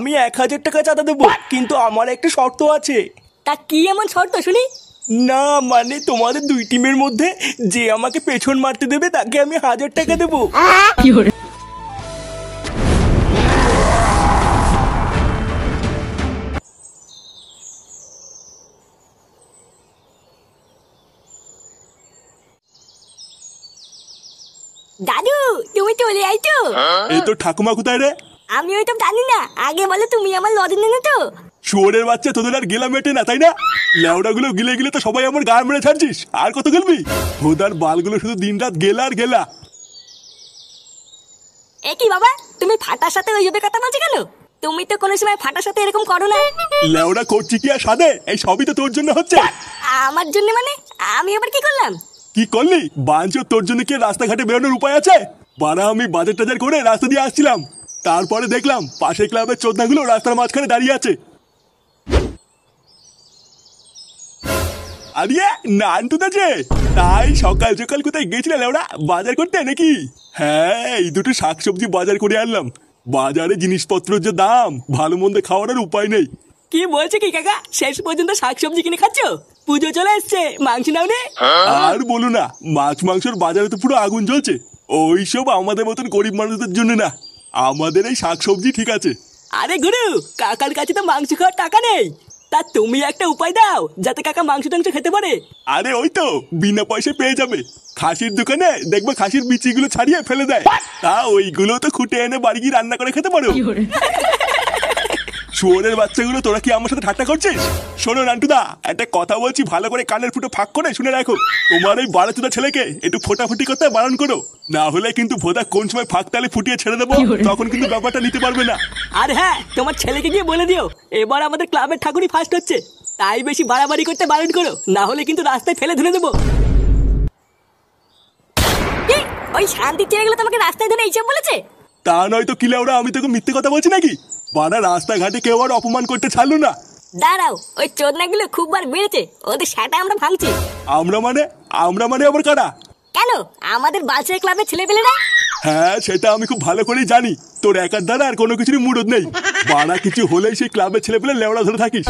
আমি 1,000 টাকা চাঁদা দেবো, কিন্তু আমার একটা শর্ত আছে। তা কি এমন শর্ত শুনি? না মানে তোমাদের দুই টিমের মধ্যে যে আমাকে পেছন মারতে দেবে তাকে আমি 1,000 টাকা দেবো। দাদু তুমি চলে আইছো? এই তো ঠাকুমা কোথায় রে? আমি ওই তো জানি না, আগে বলো তুমি আমার লজেন নেনে তো। শুয়োরের বাচ্চা, তোদের আর গেলা মেটে না তাই না? লেওড়া গুলো গিলে গিলে তো সবাই আমার গা মেরে ছাড়ছিস, আর কত গেলবি? ভোদার বালগুলো শুধু দিন রাত গেলা আর গেলা। এ কি বাবা, তুমি ফাটার সাথে ওইভাবে কথা বলছো কেন? তুমি তো কোনো সময় ফাটার সাথে এরকম করো না। লেওড়া করছি কি আর সাদে? এই সবই তো তোর জন্য হচ্ছে। আমার জন্য মানে? আমি আবার কি করলাম? কি করলি বাঞ্চ? তোর জন্য কি রাস্তাঘাটে বেরোনোর উপায় আছে? বারা আমি বাজার টাজার করে রাস্তা দিয়ে আসছিলাম, তারপরে দেখলাম পাশের ক্লাবের চোদনাগুলো রাস্তার মাঝখানে দাঁড়িয়ে আছে। আরে নান্টু দা যে, তাই সকাল সকাল কোথায় গেছিলে লেওড়া? বাজার করতে নাকি? হ্যাঁ, এই দুটো শাকসবজি বাজার করে আনলাম। বাজারে জিনিসপত্রের যে দাম, ভালো মন্দ খাওয়ার আর উপায় নেই। কি বলছে কি কাকা, শেষ পর্যন্ত শাকসবজি কিনে খাচ্ছ? পুজো চলে এসছে, মাংস নাও নে। আর বলো না, মাছ মাংসের বাজারে তো পুরো আগুন জ্বলছে। ওইসব আমাদের মতন গরিব মানুষদের জন্য না, আমাদের এই শাকসবজি ঠিক আছে। আরে গুরু, কাকার কাছে তো মাংস খাওয়ার টাকা নেই, তা তুমি একটা উপায় দাও যাতে কাকা মাংস টাংস খেতে পারে। আরে ওই তো বিনা পয়সায় পেয়ে যাবে। খাসির দোকানে দেখবে খাসির বিচিগুলো ছাড়িয়ে ফেলে দেয়, তা ওইগুলো তো খুঁটে এনে বাড়ি গিয়ে রান্না করে খেতে পারো। শুয়োরের বাচ্চাগুলো, তোরা কি আমার সাথে ঠাট্টা করছিস? শোনো নান্টুদা, একটা কথা বলছি, ভালো করে কানের ফুটো ফাঁক করে শুনে রাখো। তোমার ওই বাড়াচুদা ছেলেকে একটু ফোটাফুটি করতে বারণ করো, না হলে কিন্তু ভোদা কোন সময় ফাঁক তালে ফুটিয়ে ছেড়ে দেবো, তখন কিন্তু ব্যাপারটা নিতে পারবে না। আর হ্যাঁ, তোমার ছেলেকে গিয়ে বলে দিও এবার আমাদের ক্লাবের ঠাকুরই ফার্স্ট হচ্ছে, তাই বেশি বাড়াবাড়ি করতে বারণ করো, না হলে কিন্তু রাস্তায় ফেলে ধরে দেবো। কি ওই শান্তির ছেলেগুলো তোমাকে রাস্তায় ধরে এইসব বলেছে? তা নয় তো কি লেওড়া, আমি তোকে মিথ্যে কথা বলছি নাকি? বাড়া রাস্তাঘাটে কেউ আর অপমান করতে ছাড়লো না। দাঁড়াও, ওই চোদনাগুলো খুব বার বেড়েছে, ওদের সেটা আমরা ভাঙছি। আমরা মানে আবার কারা? কেন, আমাদের বাচ্চা ক্লাবের ছেলেপেলেরা। হ্যাঁ, সেটা আমি খুব ভালো করেই জানি। তোর একার দ্বারা আর কোনো কিছুরই মুরদ নেই। বাড়া কিছু হলেই সেই ক্লাবের ছেলে পেলে লেওড়া ধরে থাকিস।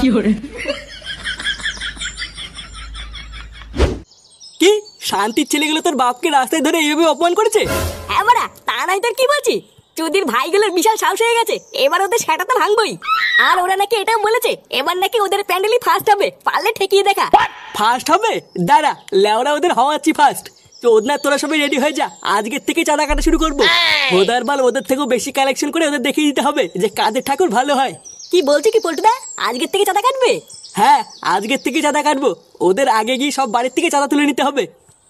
কি শান্তির ছেলেগুলো তোর বাপকে রাস্তায় ধরে এইভাবে অপমান করেছে? হ্যাঁ বাড়া, তা নাই তোর কি বলছি, চুদির ভাইগুলোর বিশাল সাহস হয়ে গেছে, এবার ওদের সেটা তো ভাঙবই। আর ওরা নাকি এটাও বলেছে এবার নাকি ওদের প্যান্ডেলই ফার্স্ট হবে, পারলে ঠেকিয়ে দেখা। ফার্স্ট হবে? দাঁড়া, লেওরা ওদের হওয়াচ্ছি ফার্স্ট। চোদনা তোরা সবাই রেডি হয়ে যা, আজকের থেকে চাঁদা কাটা শুরু করবো। ওদের বাল ওদের থেকেও বেশি কালেকশন করে ওদের দেখিয়ে দিতে হবে যে কাদের ঠাকুর ভালো হয়। কি বলছি কি পল্টুদা, আজকের থেকে চাঁদা কাটবে? হ্যাঁ, আজকের থেকে চাঁদা কাটবো। ওদের আগে গিয়ে সব বাড়ির থেকে চাঁদা তুলে নিতে হবে,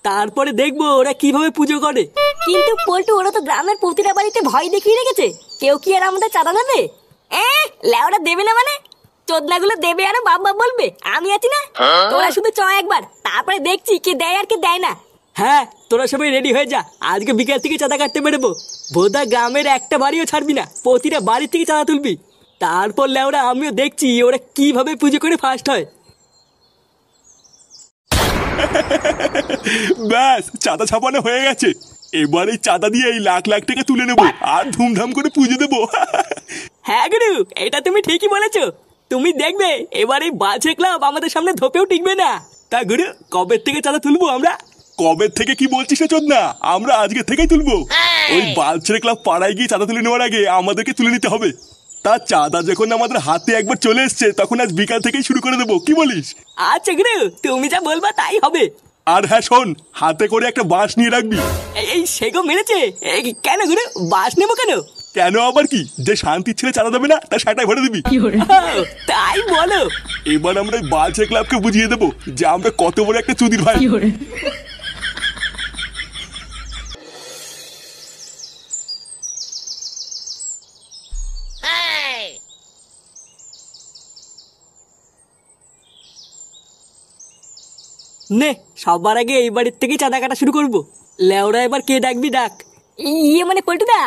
তারপরে দেখবো ওরা কিভাবে পুজো করে। কিন্তু পল্টু, ওরা তো গ্রামের প্রতিটা বাড়িতে ভয় দেখিয়ে রেখেছে, কেউ কি আর আমাদের চাঁদা দেবে? লেওরা দেবে না মানে? চোদনাগুলো দেবে আর বাপ বাপ বলবে, আমি আছি না। তোরা শুধু চ একবার, তারপরে দেখছি কে দেয় আর কে দেয় না। হ্যাঁ, তোরা সবাই রেডি হয়ে যা, আজকে বিকেল থেকে চাঁদা কাটতে বেরোবো। বোধা গ্রামের একটা বাড়িও ছাড়বি না, প্রতিটা বাড়ির থেকে চাঁদা তুলবি। তারপর লেওরা আমিও দেখছি ওরা কিভাবে পুজো করে ফার্স্ট হয়। ব্যাস, চাঁদা ছাপানো হয়ে গেছে। এবার এই চাঁদা দিয়ে এই লাখ লাখ টাকা তুলে নেবো আর ধুমধাম করে পুজো দেবো। হ্যাঁ গুরু, এটা তুমি ঠিকই বলেছো। তুমি দেখবে এবার এই বাজে ক্লাব আমাদের সামনে ধোপেও টিকবে না। তা গুরু, কবে থেকে চাঁদা তুলবো আমরা? কবে থেকে কি বলছিস না চোদ না, আমরা আজকে থেকেই তুলবো। ওই বালছেড়ে ক্লাব পাড়ায় গিয়ে চাঁদা তুলে নেওয়ার আগে আমাদেরকে তুলে নিতে হবে। তা চাঁদা যখন আমাদের হাতে একবার চলে এসছে, তখন আজ বিকাল থেকেই শুরু করে দেবো, কি বলিস? আচ্ছা গুরু, তুমি যা বলবা তাই হবে। আর হ্যাঁ শোন, হাতে করে একটা বাঁশ নিয়ে রাখবি। এই সেগো মেরেছে? কেন গুরু, বাস নেবো কেন? কেন আবার কি, যে শান্তির ছেলে চাঁদা দেবে না তার সেটাই ভরে দিবি। তাই বলো? এবার আমরা এই বালছেড়ে ক্লাবকে বুঝিয়ে দেবো যে আমরা কত বড় একটা চুদির ভাই। নে, সবার আগে এই বাড়ির থেকে চাঁদা কাটা শুরু করবো। লেওরা এবার কে ডাকবি ডাক। ইয়ে মানে পল্টুদা,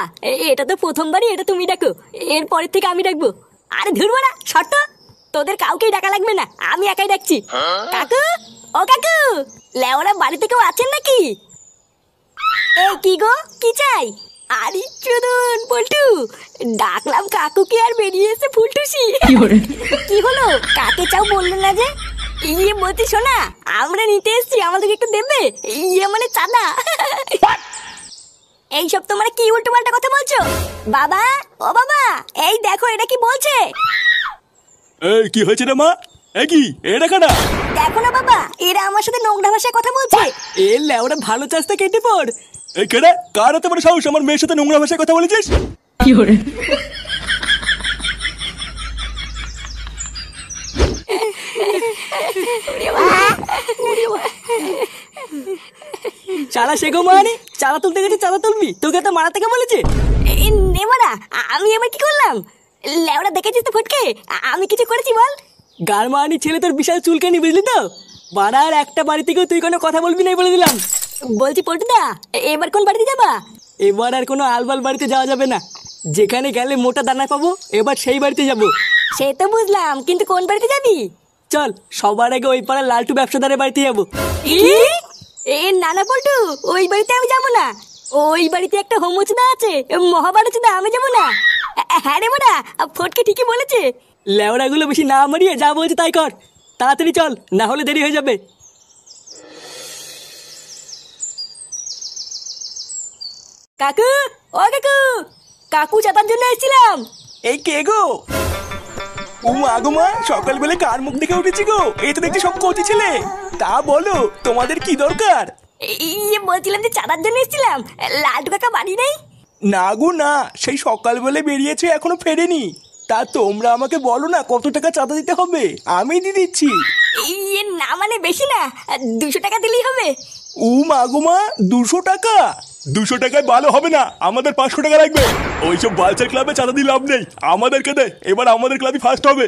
এটা তো প্রথমবারই, এটা তুমি ডাকো, এর পরের থেকে আমি ডাকবো। আরে ধরবো না, শর্ত তোদের কাউকেই ডাকা লাগবে না, আমি একাই ডাকছি। কাকু, ও কাকু, লেওরা বাড়িতে কেউ আছেন নাকি? এই কি গো, কি চাই? আরে চোদন পল্টু, ডাকলাম কাকুকে আর বেরিয়ে এসে ফুলটুসি। কি হলো, কাকে চাও বললে না যে? ইয়ে বলছি শোনা, আমরা নিতে এসছি, আমাদেরকে একটু দেবে? ইয়ে মানে চাঁদা। এইসব তোমরা কি উল্টো পাল্টা কথা বলছো? বাবা, ও বাবা, এই দেখো এটা কি বলছে। এই কি হয়েছে রে মা? এ কি এটা কাটা? দেখো না বাবা, এরা আমার সাথে নোংরা ভাষায় কথা বলছে। এ লেওরা ভালো চাষটা কেটে পড়। এই কেডা? কার এত বড় সাহস আমার মেয়ের সাথে নোংরা ভাষায় কথা বলেছিস? চালা শেখো মানে, চালা তুলতে গেছে চালা তুলবি, তোকে তো মারা থেকে বলেছে। নেমারা, আমি এবার কি করলাম? লেওরা দেখেছিস তো ফটকে, আমি কিছু করেছি বল? গারমানি ছেলে তোর বিশাল চুলকানি, বুঝলি তো? বাড়ার একটা বাড়ি থেকেও তুই কোনো কথা বলবি না বলে দিলাম। বলছি পল্টুদা, এবার কোন বাড়িতে যাবা? এবার আর কোনো আলবাল বাড়িতে যাওয়া যাবে না। যেখানে গেলে মোটা দানা পাবো, এবার সেই বাড়িতে যাব। সে তো বুঝলাম, কিন্তু কোন বাড়িতে যাবি? চল সবার আগে ওই পাড়ার লালটু ব্যবসাদারের বাড়িতে যাবো। এ নানা পল্টু, ওই বাড়িতে আমি যাবো না। ওই বাড়িতে একটা হোমচুদা আছে, মহাভারতদা, আমি যাবো না। হ্যাঁ রে মোটা, ফটকে ঠিকই বলেছে। লেওড়াগুলো বেশি না মারিয়ে যা বলছে তাই কর, তাড়াতাড়ি চল, না হলে দেরি হয়ে যাবে। কাকু, ও কাকু, কাকু চাতার জন্য এসেছিলাম। এই কে গো? ও মা গো মা, সকালবেলা কার মুখ দেখে উঠেছি গো? এই তো দেখছি সব কচি ছেলে। তা বলো, তোমাদের কি দরকার? ইয়ে বলছিলাম যে চাঁদার জন্য এসেছিলাম, লালটু কাকা বাড়ি নেই? না গো না, সেই সকালবেলা বেরিয়েছে, এখনো ফেরেনি। তা তোমরা আমাকে বলো না কত টাকা চাঁদা দিতে হবে, আমি দিয়ে দিচ্ছি। ইয়ে না মানে বেশি না, 200 টাকা দিলেই হবে। ও মা গো মা, 200 টাকা? 200 টাকায় ভালো হবে না, আমাদের 500 টাকা লাগবে। ওইসব বালচার ক্লাবে চাঁদা দিয়ে লাভ নেই, আমাদেরকে দে, এবার আমাদের ক্লাবই ফার্স্ট হবে।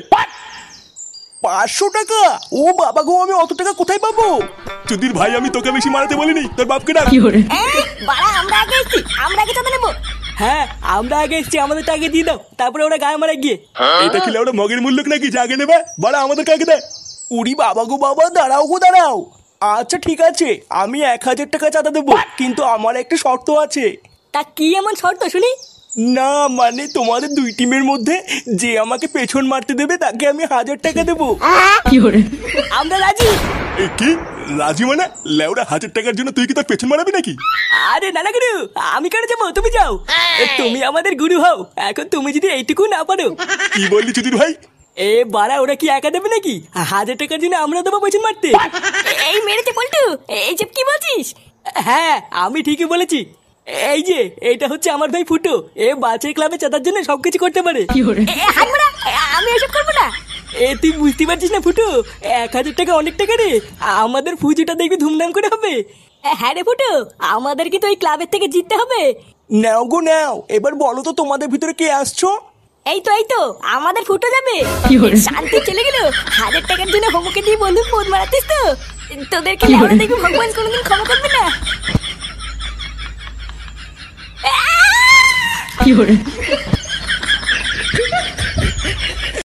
500 টাকা? ও বাবা গো, আমি অত টাকা কোথায় পাবো? চুদির ভাই, আমি তোকে বেশি মারাতে বলিনি, তোর বাপকে ডাক। বাড়া, আমরা আগে এসেছি, আমরা আগে চাঁদা নেবো। হ্যাঁ, আমরা আগে এসছি, আমাদের আগে দিয়ে দাও, তারপরে ওরা গায়ে মারা গিয়ে। এটা খেলে ওরা মগের মূল্য নাকি যে আগে নেবে? বাড়া আমাদেরকে আগে দেয়। উড়ি বাবা গো বাবা, দাঁড়াও গো দাঁড়াও। আচ্ছা ঠিক আছে, আমি 1000 টাকা চাঁদা দেবো, কিন্তু আমার একটা শর্ত আছে। তা কি এমন শর্ত শুনি? না মানে, তোমাদের দুই টিমের মধ্যে যে আমাকে পেছন মারতে দেবে তাকে আমি 1000 টাকা দেবো। আমরা রাজি। এই কি রাজি মানে? লেওরা 1000 টাকার জন্য তুই কি তোর পেছন মারাবি নাকি? আরে নানা গুরু, আমি কেন যাবো, তুমি যাও। তুমি আমাদের গুরু হও, এখন তুমি যদি এইটুকু না পারো। কি বললি চুদির ভাই? এ বাড়া, ওরা কি একা দেবে নাকি? 1000 টাকার জন্য আমরা দেবো পেছন মারতে? এই মেরেছে পল্টু, এই যে কি বলছিস? হ্যাঁ, আমি ঠিকই বলেছি। এই যে, এটা হচ্ছে আমার ভাই ফুটো, এ বাচ্চার ক্লাবে চাঁদার জন্য সবকিছু করতে পারে। হাত মারা, আমি এসব করবো না। এ তুই বুঝতে পারছিস না ফুটো, 1000 টাকা অনেক টাকা রে, আমাদের পুজোটা দেখবি ধুমধাম করে হবে। হ্যাঁ রে ফুটু, আমাদের কি তো ওই ক্লাবের থেকে জিততে হবে? নাও গো নাও, এবার বলো তো তোমাদের ভিতরে কে আসছো? এই তো আমাদের ফুটো যাবে। শান্তি চলে গেল, 1000 টাকার জন্য হোমকে দিয়ে বন্ধু ফোন মারাতিস তো? তোদেরকে লেওরা দেখবি ভগবান কোনোদিন ক্ষমা করবে না।